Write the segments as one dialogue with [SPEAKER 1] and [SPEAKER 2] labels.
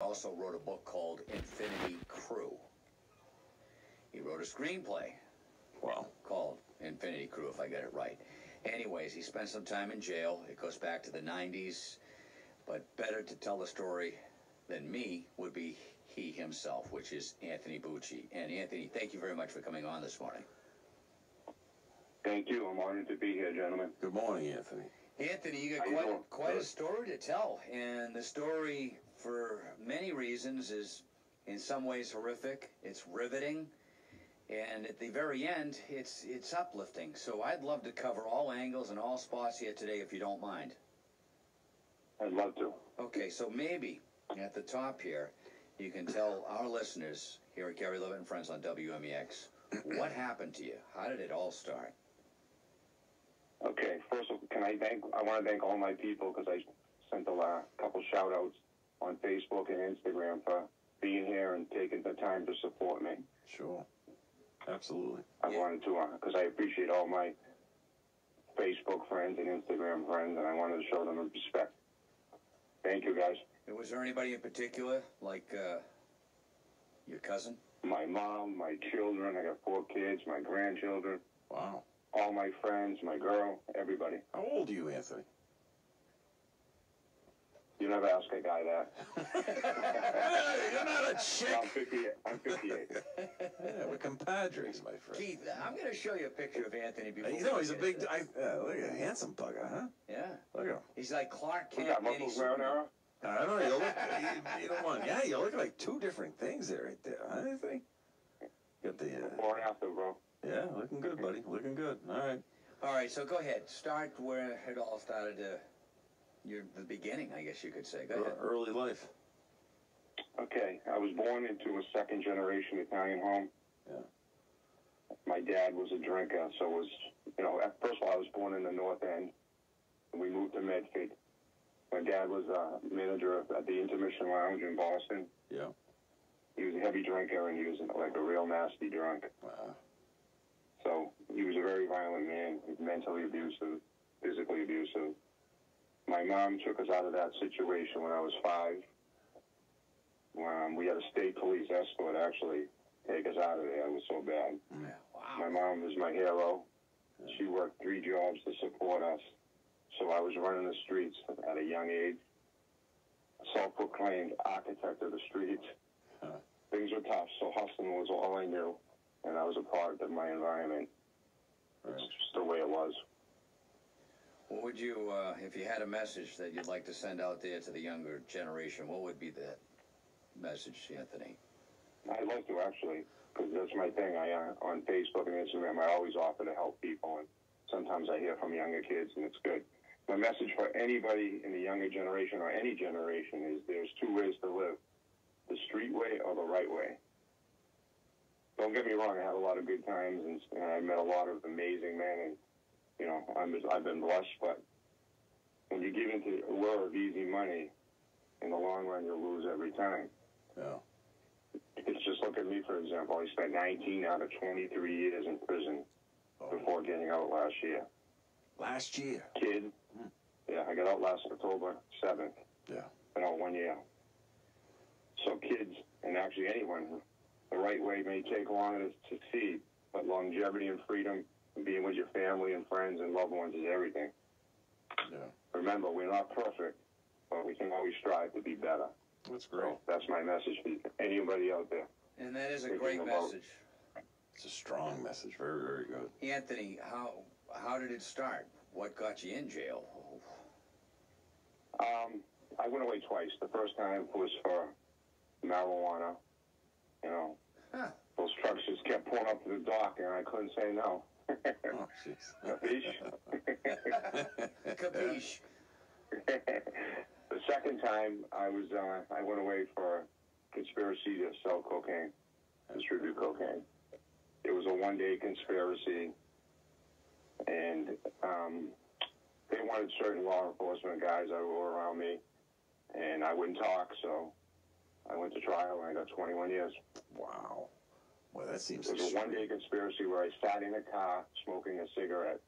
[SPEAKER 1] Also wrote a book called Infinity Crew. He wrote a screenplay called Infinity Crew, if I get it right. Anyways, he spent some time in jail. It goes back to the 90s. But better to tell the story than me would be he himself, which is Anthony Bucci. And Anthony, thank you very much for coming on this morning.
[SPEAKER 2] Thank you. I'm honored to be here, gentlemen.
[SPEAKER 3] Good morning, Anthony.
[SPEAKER 1] Anthony, you got quite a story to tell. And the story, for many reasons, is in some ways horrific. It's riveting. And at the very end, it's uplifting. So I'd love to cover all angles and all spots here today, if you don't mind.
[SPEAKER 2] I'd love to.
[SPEAKER 1] Okay, so maybe at the top here, you can tell our listeners here at Gary Levitt and Friends on WMEX, what happened to you? How did it all start?
[SPEAKER 2] Okay, first, I want to thank all my people, because I sent a couple shout-outs on Facebook and Instagram for being here and taking the time to support me.
[SPEAKER 3] Sure. Absolutely.
[SPEAKER 2] I wanted to, because I appreciate all my Facebook friends and Instagram friends, and I wanted to show them respect. Thank you, guys.
[SPEAKER 1] Was there anybody in particular, like your cousin?
[SPEAKER 2] My mom, my children. I got 4 kids, my grandchildren.
[SPEAKER 3] Wow.
[SPEAKER 2] All my friends, my girl, everybody.
[SPEAKER 3] How old are you, Anthony?
[SPEAKER 2] You never ask a guy that.
[SPEAKER 3] You're not a chick.
[SPEAKER 2] I'm 58.
[SPEAKER 3] Yeah, we're compadres, my friend.
[SPEAKER 1] Keith, I'm going to show you a picture of Anthony before.
[SPEAKER 3] You know, he's a big, look at a handsome bugger, huh?
[SPEAKER 1] Yeah.
[SPEAKER 3] Look at him.
[SPEAKER 1] He's like Clark Kent.
[SPEAKER 2] You got muscles around there?
[SPEAKER 3] I don't know. You don't want. Yeah, you look like 2 different things there, right there. Huh, Anthony? Got the.
[SPEAKER 2] Before and after, bro.
[SPEAKER 3] Yeah, looking good, buddy. Looking good. All right.
[SPEAKER 1] All right. So go ahead. Start where it all started. The beginning, I guess you could say. Go ahead.
[SPEAKER 3] Early life.
[SPEAKER 2] Okay, I was born into a second-generation Italian home.
[SPEAKER 3] Yeah.
[SPEAKER 2] My dad was a drinker, so was, first of all, I was born in the North End, and we moved to Medford. My dad was a manager at the Intermission Lounge in Boston.
[SPEAKER 3] Yeah.
[SPEAKER 2] He was a heavy drinker, and he was like a real nasty drunk.
[SPEAKER 3] Wow.
[SPEAKER 2] So he was a very violent man, mentally abusive, physically abusive. My mom took us out of that situation when I was 5. We had a state police escort actually take us out of there. It was so bad.
[SPEAKER 1] Yeah. Wow.
[SPEAKER 2] My mom was my hero. She worked 3 jobs to support us. So I was running the streets at a young age. Self-proclaimed architect of the streets.
[SPEAKER 3] Huh.
[SPEAKER 2] Things were tough, so hustling was all I knew. And I was a product of my environment.
[SPEAKER 3] Right.
[SPEAKER 2] It's just the way it was.
[SPEAKER 1] What would you, if you had a message that you'd like to send out there to the younger generation, what would be that message, Anthony?
[SPEAKER 2] I'd love to, actually, because that's my thing. On Facebook and Instagram, I always offer to help people, and sometimes I hear from younger kids, and it's good. My message for anybody in the younger generation or any generation is there's 2 ways to live, the street way or the right way. Don't get me wrong, I had a lot of good times, and I met a lot of amazing men, and I've been blessed, but when you get into the lure of easy money, in the long run, you'll lose every time.
[SPEAKER 3] Yeah.
[SPEAKER 2] It's just, look at me, for example. I spent 19 out of 23 years in prison before getting out last year.
[SPEAKER 3] Last year?
[SPEAKER 2] Kid. Yeah, I got out last October 7th.
[SPEAKER 3] Yeah.
[SPEAKER 2] Been out 1 year. So kids, and actually anyone, the right way may take longer to succeed, but longevity and freedom, being with your family and friends and loved ones is everything.
[SPEAKER 3] Yeah.
[SPEAKER 2] Remember, we're not perfect, but we can always strive to be better.
[SPEAKER 3] That's great.
[SPEAKER 2] So that's my message to anybody out there.
[SPEAKER 1] And that is a great message.
[SPEAKER 3] It's a strong message. Very, very good.
[SPEAKER 1] Anthony, how did it start? What got you in jail?
[SPEAKER 2] I went away twice. The first time was for marijuana.
[SPEAKER 1] Huh.
[SPEAKER 2] Those trucks just kept pulling up to the dock, and I couldn't say no.
[SPEAKER 3] Oh, jeez.
[SPEAKER 1] Capiche?
[SPEAKER 2] The second time, I went away for conspiracy to sell cocaine, distribute cocaine. It was a 1-day conspiracy, and they wanted certain law enforcement guys that were around me, and I wouldn't talk, so I went to trial, and I got 21 years.
[SPEAKER 3] Wow. Well, that seems.
[SPEAKER 2] It was a 1-day conspiracy where I sat in a car smoking a cigarette,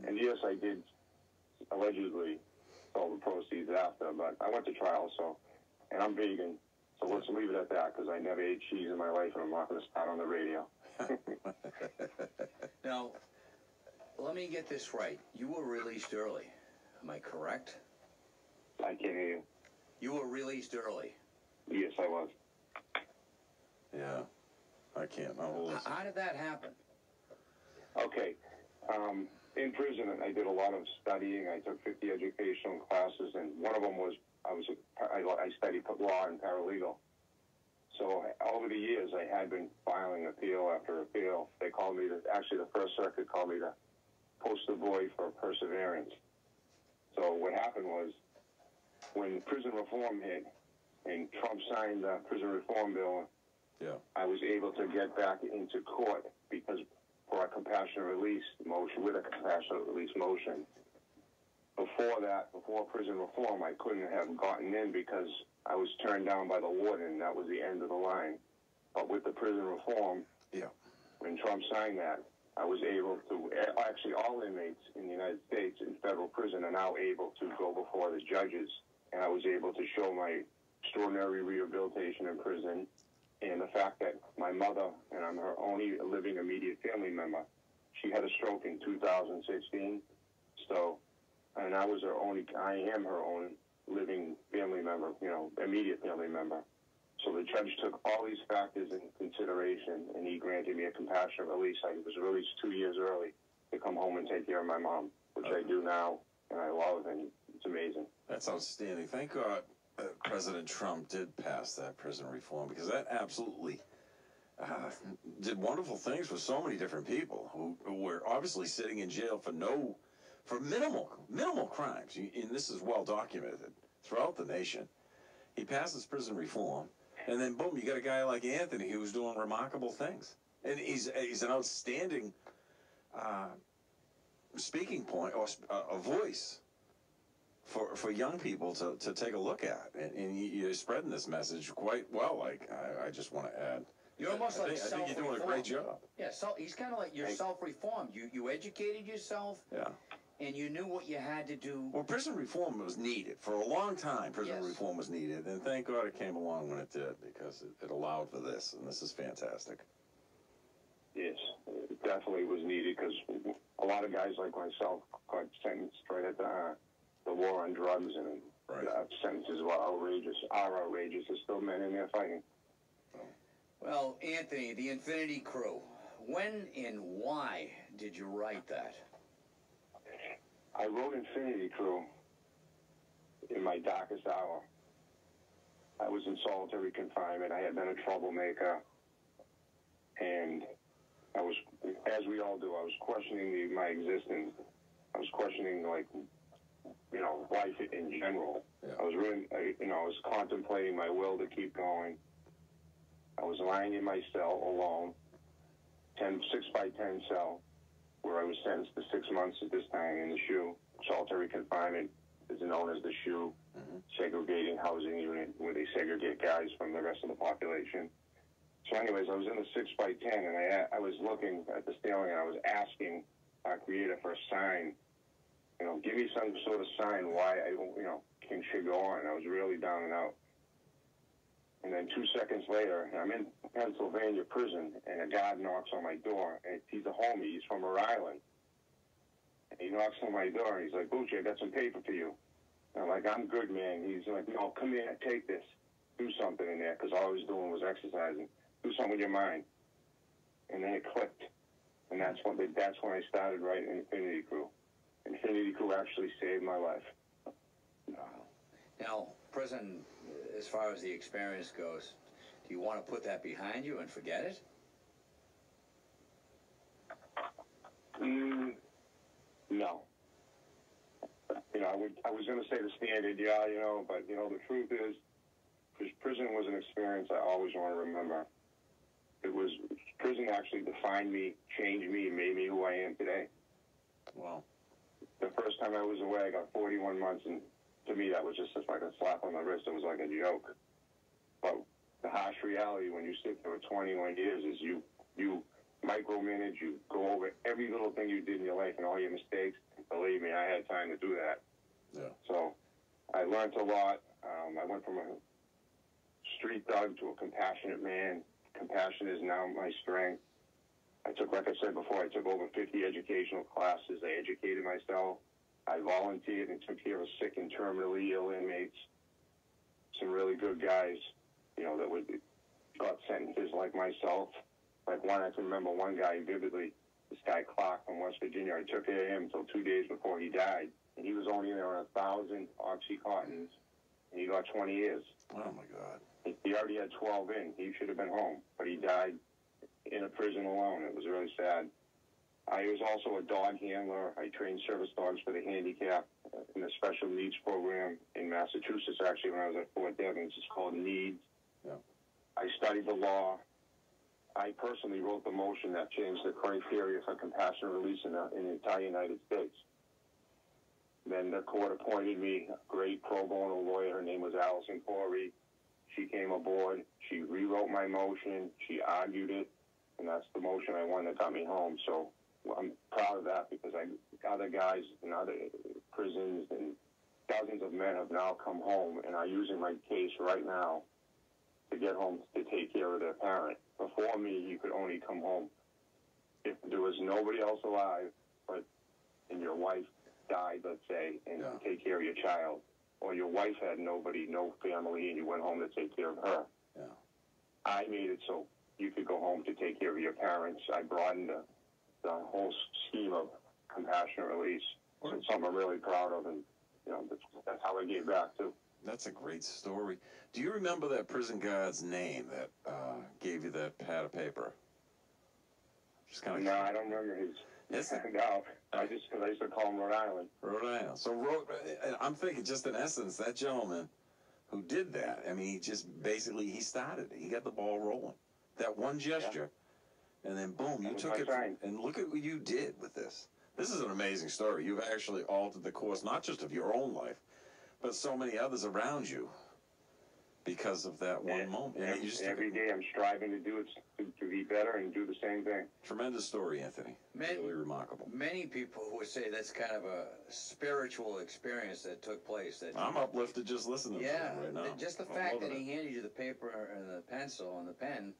[SPEAKER 2] and yes, I did allegedly sell the proceeds after, but I went to trial, and I'm vegan, so at that, because I never ate cheese in my life, and I'm not going to start on the radio.
[SPEAKER 1] Now, let me get this right. You were released early. Am I correct?
[SPEAKER 2] I can't hear you.
[SPEAKER 1] You were released early.
[SPEAKER 2] Yes, I was.
[SPEAKER 3] Yeah, I can't.
[SPEAKER 1] How did that happen?
[SPEAKER 2] Okay. In prison, I did a lot of studying. I took 50 educational classes, and one of them was I studied law and paralegal. So over the years, I had been filing appeal after appeal. They called me actually the First Circuit called me the poster boy for perseverance. So what happened was, when prison reform hit and Trump signed the prison reform bill, I was able to get back into court because for a compassionate release motion, with a compassionate release motion. Before that, before prison reform, I couldn't have gotten in because I was turned down by the warden. That was the end of the line. But with the prison reform, when Trump signed that, I was able to, actually all inmates in the United States in federal prison are now able to go before the judges. And I was able to show my extraordinary rehabilitation in prison and the fact that my mother, and I'm her only living immediate family member, she had a stroke in 2016. So, and I am her only living family member, immediate family member. So the judge took all these factors into consideration, and he granted me a compassionate release. I was released 2 years early to come home and take care of my mom, which I do now, and I love, and it's amazing.
[SPEAKER 3] That's outstanding. Thank God President Trump did pass that prison reform, because that absolutely did wonderful things for so many different people who were obviously sitting in jail for minimal crimes. And this is well documented throughout the nation. He passes prison reform, and then boom, you got a guy like Anthony who's doing remarkable things, and he's an outstanding speaking point or a voice for young people to take a look at, and you're spreading this message quite well. Like I just want to add,
[SPEAKER 1] you're almost like
[SPEAKER 3] I think you're doing a great job.
[SPEAKER 1] Yeah, so he's kind of like you're self-reformed. You educated yourself.
[SPEAKER 3] Yeah.
[SPEAKER 1] And you knew what you had to do.
[SPEAKER 3] Well, prison reform was needed. For a long time, prison reform was needed. And thank God it came along when it did, because it allowed for this. And this is fantastic.
[SPEAKER 2] Yes, it definitely was needed, because a lot of guys like myself got sentenced right at the war on drugs, and sentences were outrageous. There's still men in there fighting.
[SPEAKER 1] Well, Anthony, the Infinity Crew, when and why did you write that?
[SPEAKER 2] I wrote Infinity Crew in my darkest hour. I was in solitary confinement. I had been a troublemaker. And I was, as we all do, I was questioning my existence. I was questioning, life in general. Yeah. I was really, I was contemplating my will to keep going. I was lying in my cell alone, 6x10 cell, where I was sentenced to 6 months at this time in the SHU. Solitary confinement is known as the SHU, segregating housing unit, where they segregate guys from the rest of the population. So anyways, I was in the 6x10, and I was looking at the ceiling, and I was asking our creator for a sign. Give me some sort of sign why I don't, can shit go on. I was really down and out. And then 2 seconds later, I'm in Pennsylvania prison, and a guard knocks on my door, and he's a homie. He's from Rhode Island. And he knocks on my door, and he's like, Bucci, I got some paper for you. And I'm like, I'm good, man. He's like, no, come here, take this. Do something in there, because all I was doing was exercising. Do something with your mind. And then it clicked. And that's when I started writing Infinity Crew. Infinity Crew actually saved my life.
[SPEAKER 1] Now, prison, as far as the experience goes, do you want to put that behind you and forget it?
[SPEAKER 2] No. I was going to say the standard, but, the truth is, prison was an experience I always want to remember. Prison actually defined me, changed me, and made me who I am today.
[SPEAKER 3] Wow.
[SPEAKER 2] The first time I was away, I got 41 months, and to me, that was just like a slap on the wrist. It was like a joke. But the harsh reality when you sit there for 21 years is you micromanage, you go over every little thing you did in your life and all your mistakes. Believe me, I had time to do that.
[SPEAKER 3] Yeah.
[SPEAKER 2] So I learned a lot. I went from street thug to a compassionate man. Compassion is now my strength. Like I said before, I took over 50 educational classes. I educated myself. I volunteered and took care of sick and terminally ill inmates. Some really good guys, that got sentences like myself. Like I can remember one guy vividly, this guy Clark from West Virginia. I took care of him until 2 days before he died. And he was only there on 1,000 Oxycontins. And he got 20 years.
[SPEAKER 3] Oh, my God.
[SPEAKER 2] He already had 12 in. He should have been home. But he died in a prison alone. It was really sad. I was also a dog handler. I trained service dogs for the handicapped in the special needs program in Massachusetts, actually, when I was at Fort Devens. It's called NEEDS.
[SPEAKER 3] Yeah.
[SPEAKER 2] I studied the law. I personally wrote the motion that changed the criteria for compassionate release in the entire United States. Then the court appointed me a great pro bono lawyer. Her name was Allison Corey. She came aboard. She rewrote my motion. She argued it. And that's the motion I won that got me home. So I'm proud of that because other guys in other prisons and dozens of men have now come home and are using my case right now to get home to take care of their parent. Before me, you could only come home if there was nobody else alive, and your wife died, let's say, and take care of your child. Or your wife had nobody, no family, and you went home to take care of her.
[SPEAKER 3] Yeah.
[SPEAKER 2] I made it so you could go home to take care of your parents. I broadened the whole scheme of compassionate release. So it's something I'm really proud of, and that's how I gave back too.
[SPEAKER 3] That's a great story. Do you remember that prison guard's name that gave you that pad of paper? Just kind of.
[SPEAKER 2] No, I don't remember his.
[SPEAKER 3] Yes.
[SPEAKER 2] No, because I used to call him Rhode Island.
[SPEAKER 3] Rhode Island. So I'm thinking, just in essence, that gentleman who did that. I mean, he just basically he started it. He got the ball rolling. That one gesture, and then boom, you took it. And look at what you did with this. This is an amazing story. You've actually altered the course, not just of your own life, but so many others around you because of that one moment. And
[SPEAKER 2] every day I'm striving to do it, to be better and do the same thing.
[SPEAKER 3] Tremendous story, Anthony. Really remarkable.
[SPEAKER 1] Many people would say that's kind of a spiritual experience that took place.
[SPEAKER 3] I'm uplifted just listening to it right now.
[SPEAKER 1] Just the fact that he handed you the paper and the pencil and the pen,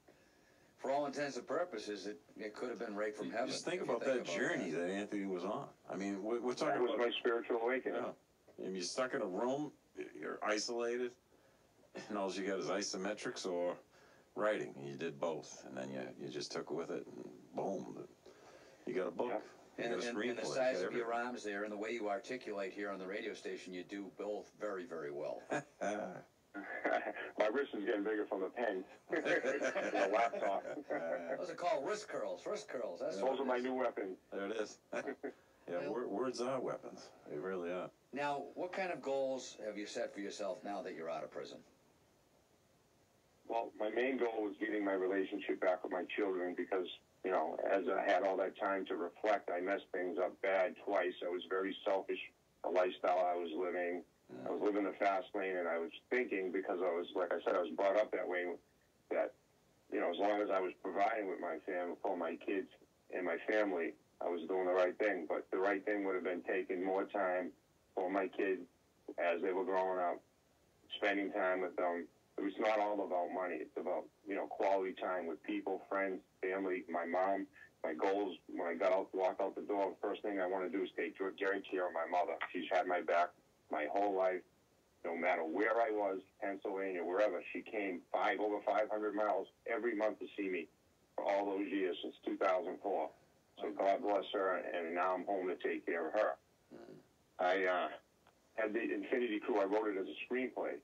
[SPEAKER 1] for all intents and purposes, it could have been right from heaven.
[SPEAKER 3] Just think about that journey that Anthony was on. I mean, we're talking about...
[SPEAKER 2] It was my spiritual awakening.
[SPEAKER 3] Yeah. And you're stuck in a room, you're isolated, and all you got is isometrics or writing. And you did both, and then you just took with it, and boom, you got a book.
[SPEAKER 1] Yeah. And the size of your arms there, and the way you articulate here on the radio station, you do both very, very well.
[SPEAKER 2] My wrist is getting bigger from the pen. The laptop.
[SPEAKER 1] Those are called wrist curls. Wrist curls.
[SPEAKER 2] Those are my new weapons.
[SPEAKER 3] There it is. Yeah, words are weapons. They really are.
[SPEAKER 1] Now, what kind of goals have you set for yourself now that you're out of prison?
[SPEAKER 2] Well, my main goal was getting my relationship back with my children because, as I had all that time to reflect, I messed things up bad twice. I was very selfish, the lifestyle I was living. I was living the fast lane, and I was thinking, because I was, like I said, I was brought up that way, that, as long as I was providing with my family, for my kids and my family, I was doing the right thing. But the right thing would have been taking more time for my kids as they were growing up, spending time with them. It's not all about money. It's about, quality time with people, friends, family, my mom. My goals, when I walked out the door, the first thing I want to do is take great care of my mother. She's had my back my whole life, no matter where I was, Pennsylvania, wherever. She came over 500 miles every month to see me for all those years since 2004. So God bless her, and now I'm home to take care of her. I had the Infinity Crew. I wrote it as a screenplay.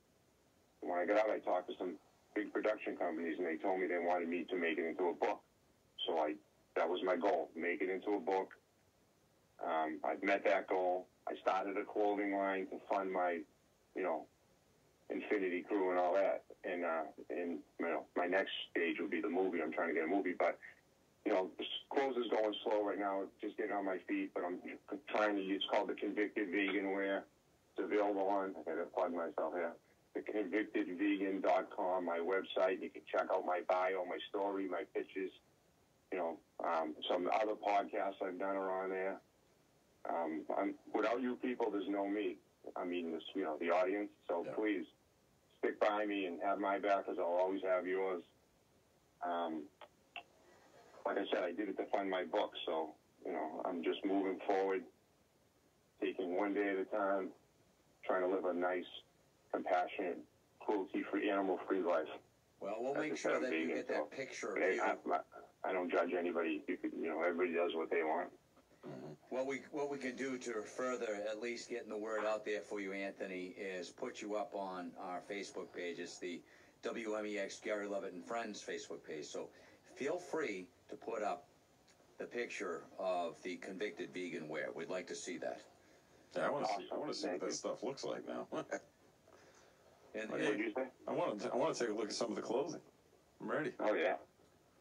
[SPEAKER 2] When I got out, I talked to some big production companies, and they told me they wanted me to make it into a book. So that was my goal, make it into a book. I've met that goal. I started a clothing line to fund my, Infinity Crew and all that. And my next stage would be the movie. I'm trying to get a movie, but clothes is going slow right now. Just getting on my feet, but I'm trying to use. It's called the Convicted Vegan Wear. It's available on. I got to plug myself here. theconvictedvegan.com, my website. You can check out my bio, my story, my pictures. Some other podcasts I've done are on there. Without you people, there's no me. I mean, the audience. So please stick by me and have my back, as I'll always have yours. Like I said, I did it to fund my book, so, you know, I'm just moving forward, taking one day at a time, trying to live a nice, compassionate, cruelty-free, animal-free life.
[SPEAKER 1] Well, we'll make sure that you get that picture of you.
[SPEAKER 2] I don't judge anybody. You know, everybody does what they want.
[SPEAKER 1] What we can do to further at least getting the word out there for you, Anthony, is put you up on our Facebook page. It's the WMEX Gary Levitt and Friends Facebook page. So feel free to put up the picture of the convicted vegan wear. We'd like to see that.
[SPEAKER 3] Yeah, I want to see what that stuff looks like now.
[SPEAKER 1] And
[SPEAKER 2] What did you say?
[SPEAKER 3] I want to take a look at some of the clothing. I'm ready.
[SPEAKER 2] Oh, yeah.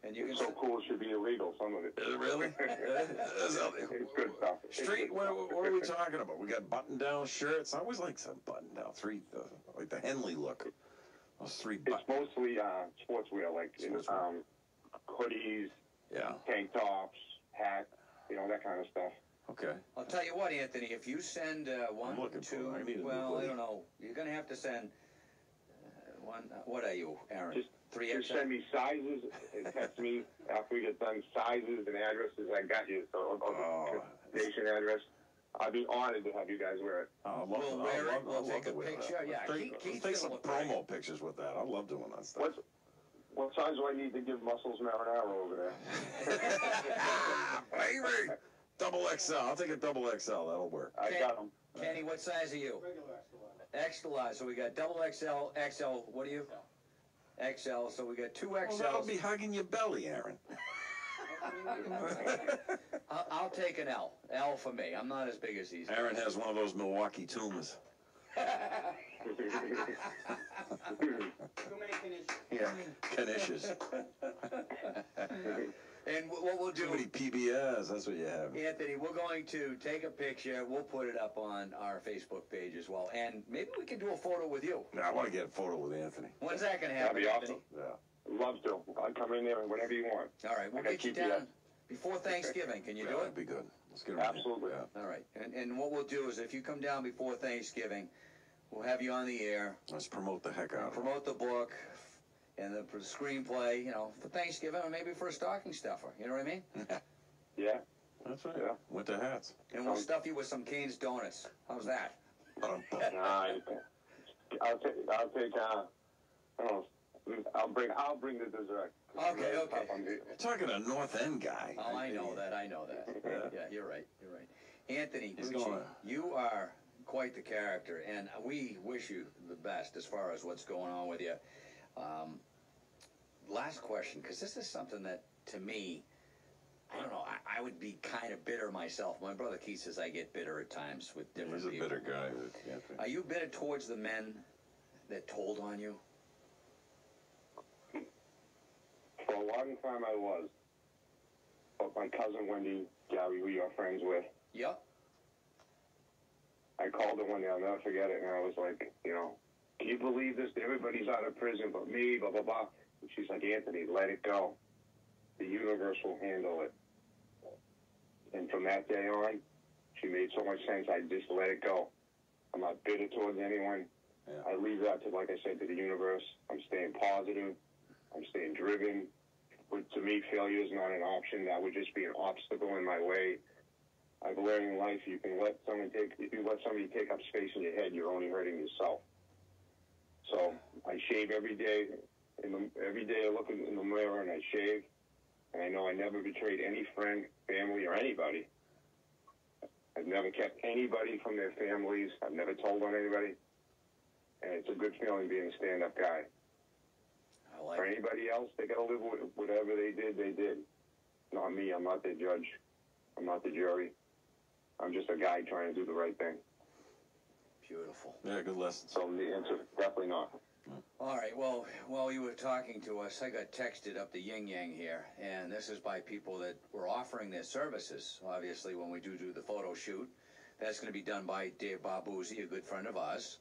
[SPEAKER 1] and you
[SPEAKER 2] It's
[SPEAKER 1] can
[SPEAKER 2] so cool, it should be illegal, some of it.
[SPEAKER 3] Is it really?
[SPEAKER 2] It's good stuff.
[SPEAKER 3] Street, what are we talking about? We got button-down shirts. I always like some button-down, like the Henley look. Those three
[SPEAKER 2] It's
[SPEAKER 3] buttons.
[SPEAKER 2] mostly sportswear, like hoodies,
[SPEAKER 3] Yeah.
[SPEAKER 2] tank tops, hats, you know, that kind of stuff.
[SPEAKER 3] Okay.
[SPEAKER 1] I'll tell you what, Anthony, if you send one,
[SPEAKER 3] looking for
[SPEAKER 1] two,
[SPEAKER 3] it. I need a new
[SPEAKER 1] well, I
[SPEAKER 3] hoodie.
[SPEAKER 1] don't know, you're going to have to send one, what are you, Aaron?
[SPEAKER 2] Just
[SPEAKER 1] 3XL?
[SPEAKER 2] Just send me sizes and text me after we get done sizes and addresses. I got you. So station address. I'd be honored to have you guys wear it.
[SPEAKER 1] We'll wear it, we'll take a picture, yeah.
[SPEAKER 3] Take some promo pictures with that. I love doing that stuff.
[SPEAKER 2] What size do I need to give Muscles Marinara over there?
[SPEAKER 3] Baby! Double XL. I'll take a double XL. That'll work.
[SPEAKER 2] I got them.
[SPEAKER 1] Kenny, what size are you?
[SPEAKER 4] Regular
[SPEAKER 1] Extra large. So we got double XL, XL, what are you? XL, so we got two
[SPEAKER 3] Well, that'll
[SPEAKER 1] XLs.
[SPEAKER 3] be hugging your belly, Aaron.
[SPEAKER 1] I'll take an L. L for me. I'm not as big as these.
[SPEAKER 3] Aaron has one of those Milwaukee tumors.
[SPEAKER 4] Too many conditions.
[SPEAKER 3] Yeah. Knishes.
[SPEAKER 1] And what we'll
[SPEAKER 3] Too
[SPEAKER 1] do,
[SPEAKER 3] many PBS. That's what you have.
[SPEAKER 1] Anthony, we're going to take a picture. We'll put it up on our Facebook page as well. And maybe we can do a photo with you.
[SPEAKER 3] Now, I want to get a photo with Anthony.
[SPEAKER 1] When's that going to happen,
[SPEAKER 2] That'd be
[SPEAKER 1] Anthony?
[SPEAKER 2] awesome.
[SPEAKER 3] Yeah.
[SPEAKER 2] Love to. I'll come in there whenever you want.
[SPEAKER 1] All right, we'll
[SPEAKER 2] I got
[SPEAKER 1] get you
[SPEAKER 2] GPS.
[SPEAKER 1] down before Thanksgiving. Can you do it?
[SPEAKER 3] That'd be good. Let's get him in.
[SPEAKER 2] Absolutely.
[SPEAKER 3] Yeah.
[SPEAKER 1] All right. And what we'll do is if you come down before Thanksgiving, we'll have you on the air.
[SPEAKER 3] Let's promote the heck out of it.
[SPEAKER 1] Promote the book and the screenplay, you know, for Thanksgiving or maybe for a stocking stuffer. You know what I mean?
[SPEAKER 2] Yeah.
[SPEAKER 3] That's right.
[SPEAKER 2] Yeah.
[SPEAKER 3] Winter hats.
[SPEAKER 1] And we'll stuff you with some Cane's donuts. How's that?
[SPEAKER 2] Nah, I'll take. I don't know. I'll bring the dessert.
[SPEAKER 1] Okay.
[SPEAKER 3] You're talking a North End guy.
[SPEAKER 1] Oh, I know that. Yeah, you're right. Anthony
[SPEAKER 3] He's
[SPEAKER 1] Bucci,
[SPEAKER 3] gonna-
[SPEAKER 1] you are quite the character, and we wish you the best as far as what's going on with you. Last question, because this is something that, to me, I don't know, I would be kind of bitter myself. My brother Keith says I get bitter at times with different
[SPEAKER 3] He's a
[SPEAKER 1] people.
[SPEAKER 3] bitter guy. Anthony.
[SPEAKER 1] Are you bitter towards the men that told on you?
[SPEAKER 2] For a long time I was. But my cousin Wendy, Gary, who you're friends with,
[SPEAKER 1] Yep.
[SPEAKER 2] I called her one day, I'll never forget it, and I was like, you know, can you believe this? Everybody's out of prison but me, blah, blah, blah. And she's like, Anthony, let it go. The universe will handle it. And from that day on, she made so much sense, I just let it go. I'm not bitter towards anyone.
[SPEAKER 3] Yeah.
[SPEAKER 2] I leave that to, like I said, to the universe. I'm staying positive. I'm staying driven. But to me, failure is not an option. That would just be an obstacle in my way. I've learned in life if you let somebody take up space in your head, you're only hurting yourself. So I shave every day. Every day I look in the mirror and I shave. And I know I never betrayed any friend, family, or anybody. I've never kept anybody from their families. I've never told on anybody. And it's a good feeling being a stand-up guy.
[SPEAKER 1] I like
[SPEAKER 2] For
[SPEAKER 1] it.
[SPEAKER 2] anybody else, they got to live with whatever they did, they did. Not me. I'm not the judge. I'm not the jury. I'm just a guy trying to do the right thing.
[SPEAKER 1] Beautiful.
[SPEAKER 3] Yeah, good lesson.
[SPEAKER 2] So the answer, definitely not.
[SPEAKER 1] All right, well, while you were talking to us, I got texted up the yin-yang here, and this is by people that were offering their services. Obviously, when we do the photo shoot, that's going to be done by Dave Buzzi, a good friend of ours.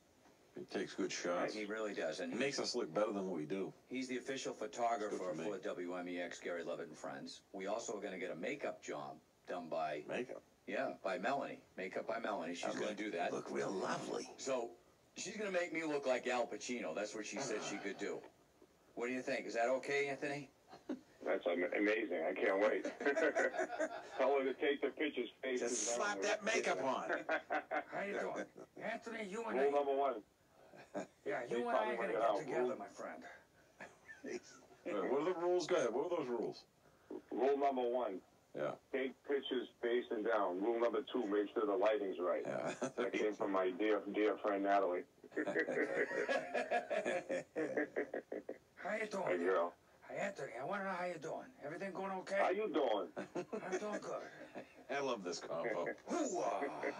[SPEAKER 3] He takes good shots.
[SPEAKER 1] He really does, and
[SPEAKER 3] He makes us look better than what we do.
[SPEAKER 1] he's the official photographer
[SPEAKER 3] Good for me.
[SPEAKER 1] for WMEX, Gary Levitt and Friends. We also are going to get a makeup job done by,
[SPEAKER 3] Makeup.
[SPEAKER 1] by Melanie. Makeup by Melanie. She's going to do that.
[SPEAKER 3] Look real lovely.
[SPEAKER 1] So She's going to make me look like Al Pacino. That's what she said she could do. What do you think? Is that okay, Anthony?
[SPEAKER 2] That's amazing. I can't wait. Tell her to take the pictures.
[SPEAKER 3] Just slap that makeup on.
[SPEAKER 1] How you doing? Anthony, you and
[SPEAKER 2] Rule number one.
[SPEAKER 1] Yeah, you and I are going to get together, my friend.
[SPEAKER 3] What are the rules? Go ahead. What are those rules?
[SPEAKER 2] Rule number one.
[SPEAKER 3] Yeah.
[SPEAKER 2] Take pictures facing down. Rule number two, make sure the lighting's right.
[SPEAKER 3] Yeah.
[SPEAKER 2] That came from my dear friend Natalie.
[SPEAKER 1] How you doing?
[SPEAKER 2] Hey, girl.
[SPEAKER 1] Hey, Anthony, I want to know how you doing. Everything going okay?
[SPEAKER 2] How you doing?
[SPEAKER 1] I'm doing good.
[SPEAKER 3] I love this combo.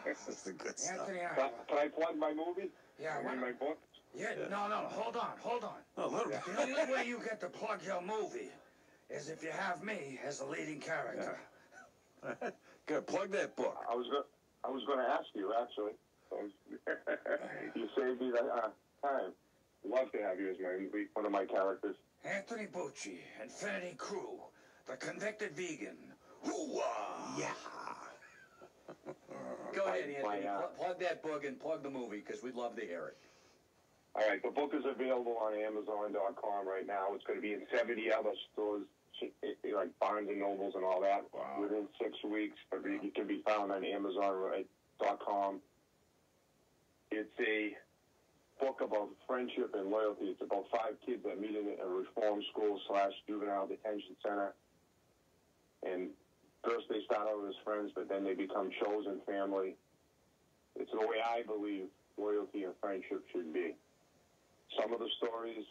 [SPEAKER 3] This is the good stuff.
[SPEAKER 1] Anthony,
[SPEAKER 2] Can I plug my movie?
[SPEAKER 1] yeah,
[SPEAKER 2] Read my book?
[SPEAKER 1] yeah, no, hold on.
[SPEAKER 3] No, let him.
[SPEAKER 1] The only way you get to plug your movie is if you have me as the leading character.
[SPEAKER 3] Good. Plug that book.
[SPEAKER 2] I was going to ask you, actually. You saved me that time. Love to have you as one of my characters.
[SPEAKER 1] Anthony Bucci, Infinity Crew, the convicted vegan. Hoo-wah!
[SPEAKER 3] Yeah.
[SPEAKER 1] Go ahead, Anthony. Plug that book and plug the movie, because we'd love to hear it.
[SPEAKER 2] All right, the book is available on Amazon.com right now. It's going to be in 70 other stores, like Barnes and Nobles and all that, within 6 weeks. But it can be found on Amazon.com. It's a book about friendship and loyalty. It's about 5 kids that meet in a reform school / juvenile detention center. And first they start out as friends, but then they become chosen family. It's the way I believe loyalty and friendship should be. Some of the stories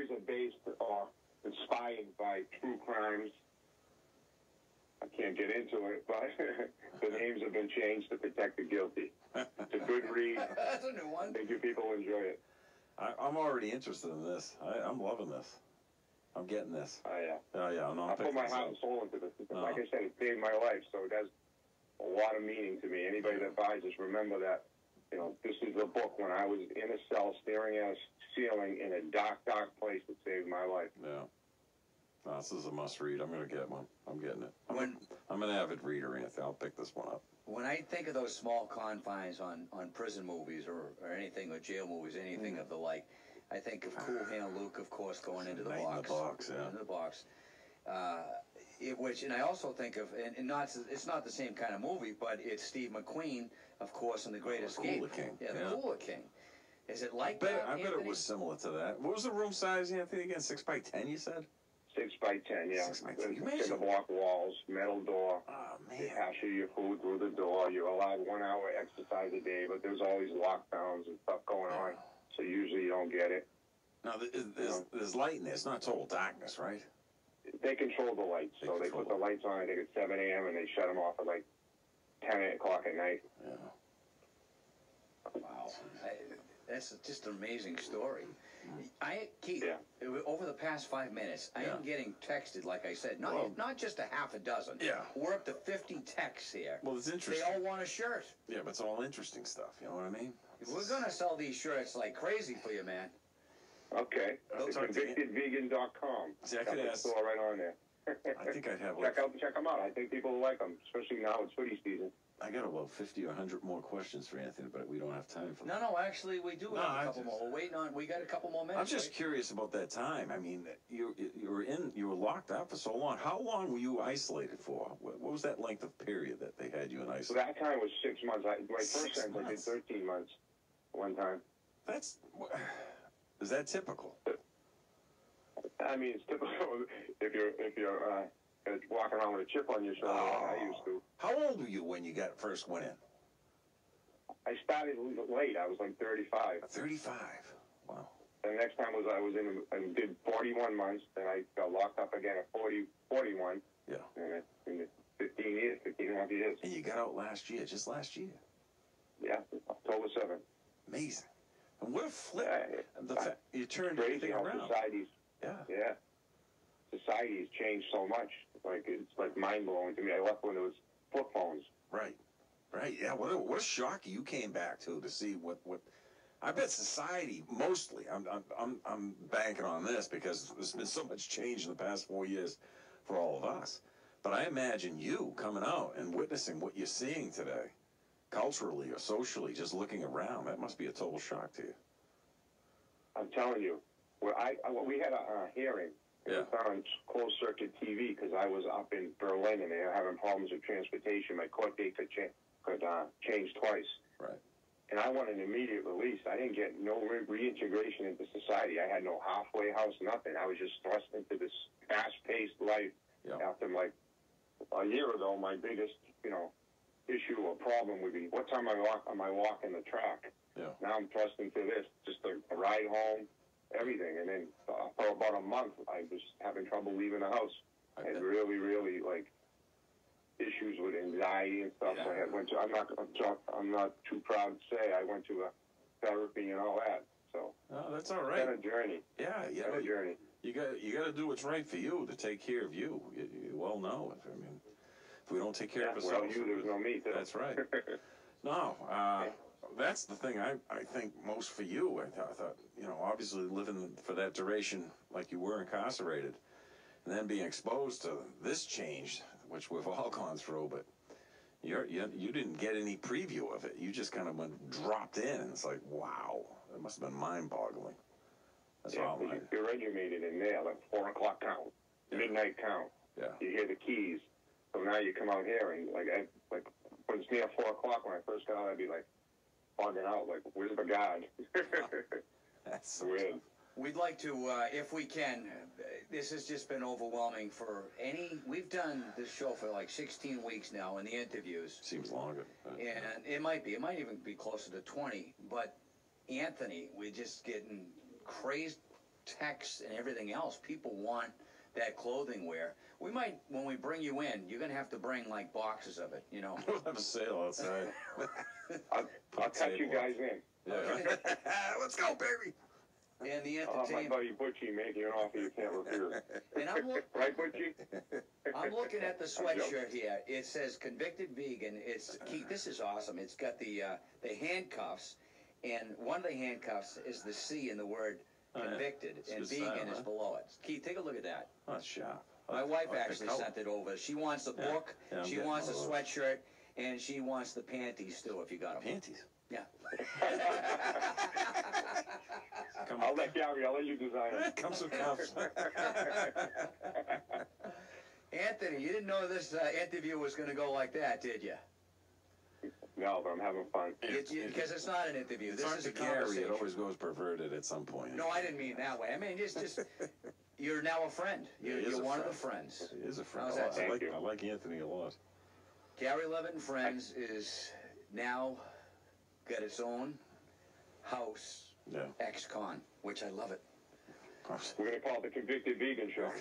[SPEAKER 2] are based or inspired by true crimes. I can't get into it, but the names have been changed to protect the guilty. It's a good read.
[SPEAKER 1] That's a new one.
[SPEAKER 2] I think you people enjoy it.
[SPEAKER 3] I'm already interested in this. I'm loving this. I'm getting this.
[SPEAKER 2] Oh, yeah.
[SPEAKER 3] Oh, yeah.
[SPEAKER 2] I put my heart and soul into this. Like I said, it saved my life, so it has a lot of meaning to me. Anybody that buys this, remember that, you know, this is a book when I was in a cell staring at a ceiling in a dark, dark place that saved my life.
[SPEAKER 3] Yeah. No, this is a must-read. I'm going to get one. I'm getting it. I'm an avid reader, Anthony. I'll pick this one up.
[SPEAKER 1] When I think of those small confines on prison movies or anything, or jail movies, anything of the like, I think of Cool Hand Luke, of course, going into the box.
[SPEAKER 3] In the box, yeah.
[SPEAKER 1] Into the box. And I also think of, and it's not the same kind of movie, but it's Steve McQueen, of course, in The Great Escape.
[SPEAKER 3] Cooler King.
[SPEAKER 1] Yeah, the Cooler King. Is it like
[SPEAKER 3] I bet it was similar to that. What was the room size, Anthony, again? 6 by 10, you said?
[SPEAKER 2] 6 by 10, yeah.
[SPEAKER 3] 6 by 10.
[SPEAKER 2] Cinder block walls, metal door.
[SPEAKER 3] Oh, man.
[SPEAKER 2] They pass you your food through the door. You're allowed 1 hour exercise a day, but there's always lockdowns and stuff going on, so usually you don't get it.
[SPEAKER 3] Now, there's light in there. It's not total darkness, right?
[SPEAKER 2] They control the lights, so they put the lights on, I think, at 7 a.m., and they shut them off at, like, 10 o'clock at night.
[SPEAKER 3] Yeah.
[SPEAKER 1] Wow. That's just an amazing story. Keith,
[SPEAKER 2] Yeah.
[SPEAKER 1] over the past 5 minutes, I am getting texted, like I said, not just a half a dozen.
[SPEAKER 3] Yeah.
[SPEAKER 1] We're up to 50 texts here.
[SPEAKER 3] Well, it's
[SPEAKER 1] They
[SPEAKER 3] interesting.
[SPEAKER 1] all want a shirt.
[SPEAKER 3] Yeah, but it's all interesting stuff. You know what I mean?
[SPEAKER 1] We're going to sell these shirts like crazy for you, man.
[SPEAKER 2] Okay.
[SPEAKER 3] I'll talk to you.
[SPEAKER 2] ConvictedVegan.com.
[SPEAKER 3] See, I could ask.
[SPEAKER 2] It's all right on there.
[SPEAKER 3] I think I'd have like...
[SPEAKER 2] Check them out. I think people will like them, especially now it's hoodie season.
[SPEAKER 3] I got about 50 or 100 more questions for Anthony, but we don't have time for that.
[SPEAKER 1] No, actually, we do have a couple more. We're waiting on. We got a couple more minutes.
[SPEAKER 3] I'm just curious about that time. I mean, you were locked out for so long. How long were you isolated for? What was that length of period that they had you in
[SPEAKER 2] So
[SPEAKER 3] isolation?
[SPEAKER 2] that time was 6 months. My first
[SPEAKER 3] 6
[SPEAKER 2] sentence, I did 13 months one time.
[SPEAKER 3] Is that typical?
[SPEAKER 2] I mean, it's typical if you're walking around with a chip on your shoulder like I used to.
[SPEAKER 3] How old were you when you first went in?
[SPEAKER 2] I started late. I was like 35.
[SPEAKER 3] 35. Wow.
[SPEAKER 2] The next time I was in and did 41 months. Then I got locked up again at 41.
[SPEAKER 3] Yeah.
[SPEAKER 2] And in 15 years, 15 and a half years.
[SPEAKER 3] And you got out just last year.
[SPEAKER 2] Yeah, October 7th.
[SPEAKER 3] Amazing. And what a flip. You turned
[SPEAKER 2] Crazy
[SPEAKER 3] everything
[SPEAKER 2] how
[SPEAKER 3] around.
[SPEAKER 2] Yeah. Society's changed so much. It's like mind blowing to me. I left when it was flip phones.
[SPEAKER 3] Right. Yeah. What a shock you came back to see what. I bet society mostly. I'm banking on this because there's been so much change in the past 4 years for all of us. But I imagine you coming out and witnessing what you're seeing today. culturally or socially, just looking around, that must be a total shock to you.
[SPEAKER 2] I'm telling you, we had a hearing. It was on closed circuit TV because I was up in Berlin and they were having problems with transportation. My court date could change twice.
[SPEAKER 3] Right.
[SPEAKER 2] And I wanted an immediate release. I didn't get no reintegration into society. I had no halfway house, nothing. I was just thrust into this fast-paced life.
[SPEAKER 3] Yep.
[SPEAKER 2] After, like, a year ago, my biggest, issue or problem would be what time am I walking the track.
[SPEAKER 3] Yeah.
[SPEAKER 2] Now I'm thrust into this, just a ride home, everything. And then for about a month, I was having trouble leaving the house. I had really, really, issues with anxiety and stuff. So I went to. I'm not too proud to say I went to a therapy and all that. So
[SPEAKER 3] that's all right.
[SPEAKER 2] It's been a journey.
[SPEAKER 3] Yeah,
[SPEAKER 2] it's been a journey.
[SPEAKER 3] You got to do what's right for you to take care of you. You well know it. I mean, if we don't take care of ourselves,
[SPEAKER 2] there's no me. Too.
[SPEAKER 3] That's right. No, that's the thing. I think most for you. I thought obviously living for that duration like you were incarcerated, and then being exposed to this change, which we've all gone through, but you didn't get any preview of it. You just kind of dropped in, and it's like, wow, it must have been mind-boggling. That's all.
[SPEAKER 2] You're regimented in there, like 4 o'clock count, midnight count.
[SPEAKER 3] Yeah.
[SPEAKER 2] You hear the keys. So now you come out here and like when it's near 4 o'clock when I first got out, I'd be like bugging out, like, where's the guard?
[SPEAKER 3] That's so
[SPEAKER 2] weird.
[SPEAKER 3] tough.
[SPEAKER 1] We'd like to, if we can, this has just been overwhelming we've done this show for like 16 weeks now in the interviews.
[SPEAKER 3] Seems longer.
[SPEAKER 1] And it might even be closer to 20. But Anthony, we're just getting crazed texts and everything else. People want that clothing wear. We might, when we bring you in, you're going to have to bring like boxes of it,
[SPEAKER 3] We'll have a sale outside.
[SPEAKER 2] I'll cut you guys in.
[SPEAKER 3] Yeah. Let's go, baby.
[SPEAKER 1] And the
[SPEAKER 2] I'll have my
[SPEAKER 1] entertainment.
[SPEAKER 2] buddy Bucci making an offer you can't refuse.
[SPEAKER 1] And
[SPEAKER 2] Right, Bucci?
[SPEAKER 1] I'm looking at the sweatshirt here. It says convicted vegan. Keith, this is awesome. It's got the handcuffs, and one of the handcuffs is the C in the word convicted, and vegan is below it. Keith, take a look at that.
[SPEAKER 3] Oh, that's sharp.
[SPEAKER 1] My wife actually sent it over. She wants the book, she wants a sweatshirt, and she wants the panties too, if you got them.
[SPEAKER 3] Panties?
[SPEAKER 1] Yeah.
[SPEAKER 2] I'll let you design it.
[SPEAKER 3] Comes with cuffs.
[SPEAKER 1] Anthony, you didn't know this interview was going to go like that, did you?
[SPEAKER 2] No, but I'm having fun.
[SPEAKER 1] Because it's not an interview. This is a
[SPEAKER 3] Gary,
[SPEAKER 1] conversation.
[SPEAKER 3] it always goes perverted at some point.
[SPEAKER 1] No, I didn't mean that way. I mean, just you're now a friend. You're one of the friends.
[SPEAKER 3] He is a friend.
[SPEAKER 1] How's that?
[SPEAKER 3] I like Anthony a lot.
[SPEAKER 1] Gary Levitt and Friends is now got its own house, ex-con, which I love it.
[SPEAKER 2] We're going to call it the Convicted Vegan Show.
[SPEAKER 1] I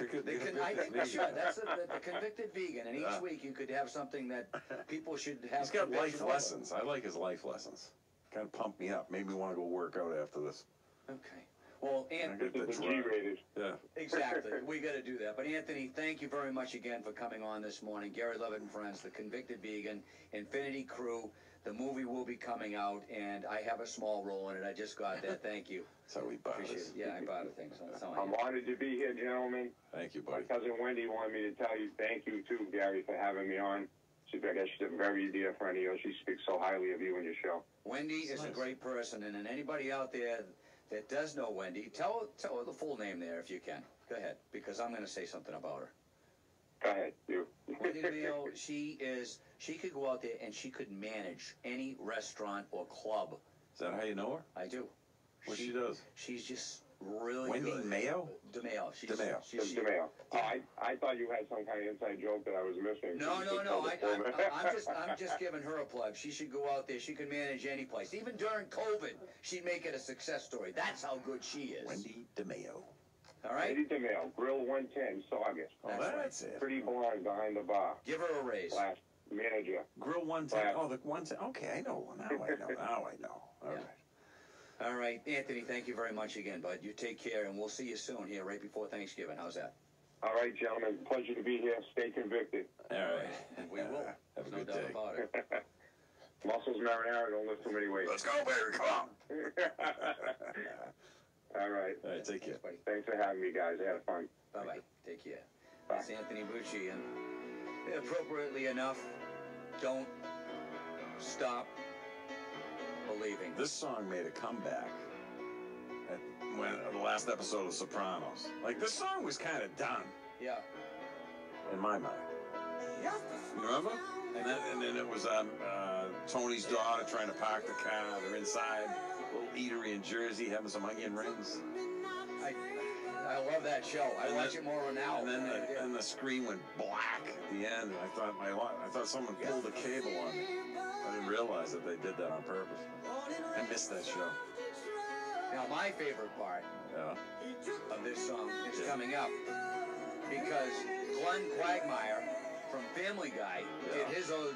[SPEAKER 1] think we should. That's the Convicted Vegan, and each week you could have something that people should have.
[SPEAKER 3] He's got life lessons. I like his life lessons. Kind of pumped me up. Made me want to go work out after this.
[SPEAKER 1] Okay. Well, Anthony,
[SPEAKER 2] this is G-rated.
[SPEAKER 3] Yeah.
[SPEAKER 1] Exactly. We got to do that. But Anthony, thank you very much again for coming on this morning. Gary Levitt and Friends, the Convicted Vegan, Infinity Crew. The movie will be coming out, and I have a small role in it. I just got that. Thank you.
[SPEAKER 3] That's how we bought
[SPEAKER 1] Appreciate it. Yeah, I bought a thing. So
[SPEAKER 2] I'm honored to be here, gentlemen.
[SPEAKER 3] Thank you,
[SPEAKER 2] My
[SPEAKER 3] buddy.
[SPEAKER 2] cousin Wendy wanted me to tell you thank you, too, Gary, for having me on. I guess she's a very dear friend of yours. She speaks so highly of you and your show.
[SPEAKER 1] Wendy is a great person, and anybody out there that does know Wendy, tell her the full name there if you can. Go ahead, because I'm going to say something about her.
[SPEAKER 2] Go ahead, you.
[SPEAKER 1] Wendy DeMeo, she could go out there and she could manage any restaurant or club.
[SPEAKER 3] Is that how you know her?
[SPEAKER 1] I do.
[SPEAKER 3] What she does?
[SPEAKER 1] She's just really
[SPEAKER 3] Wendy
[SPEAKER 1] good.
[SPEAKER 3] Mayo?
[SPEAKER 1] DeMeo.
[SPEAKER 2] DeMeo. I thought you had some kind of inside joke that I was missing.
[SPEAKER 1] No. I'm just giving her a plug. She should go out there. She could manage any place. Even during COVID, she'd make it a success story. That's how good she is.
[SPEAKER 3] Wendy DeMeo.
[SPEAKER 1] All right?
[SPEAKER 2] Wendy DeMeo, Grill 110, Saugus.
[SPEAKER 3] Oh, that's it.
[SPEAKER 2] Pretty blonde behind the bar.
[SPEAKER 1] Give her a raise.
[SPEAKER 2] Last manager.
[SPEAKER 3] Grill 110. Oh, the 110. Okay, I know. Now I know. All right.
[SPEAKER 1] All right, Anthony, thank you very much again, bud. You take care, and we'll see you soon here right before Thanksgiving. How's that?
[SPEAKER 2] All right, gentlemen. Pleasure to be here. Stay convicted.
[SPEAKER 3] All right.
[SPEAKER 1] And we will.
[SPEAKER 3] Have a
[SPEAKER 1] No
[SPEAKER 3] good
[SPEAKER 1] doubt
[SPEAKER 3] day.
[SPEAKER 1] about it.
[SPEAKER 2] Muscles marinara, don't lift too many weights.
[SPEAKER 3] Let's go, baby. Come on.
[SPEAKER 2] All right.
[SPEAKER 3] All right, take care.
[SPEAKER 1] Thanks, buddy.
[SPEAKER 2] Thanks for having me, guys. I had fun.
[SPEAKER 1] Bye-bye. Take care.
[SPEAKER 2] Bye.
[SPEAKER 1] That's Anthony Bucci, and appropriately enough, don't stop believing.
[SPEAKER 3] This song made a comeback at the last episode of Sopranos. Like, this song was kind of done.
[SPEAKER 1] Yeah.
[SPEAKER 3] In my mind. You remember? And then it was Tony's daughter trying to park the car. They're inside a little eatery in Jersey having some onion rings.
[SPEAKER 1] I love that show. I watch it more now.
[SPEAKER 3] And then the screen went black at the end. And I thought someone pulled a cable on me. I didn't realize that they did that on purpose. I missed that show.
[SPEAKER 1] Now my favorite part of this song is coming up because Glenn Quagmire from Family Guy did his own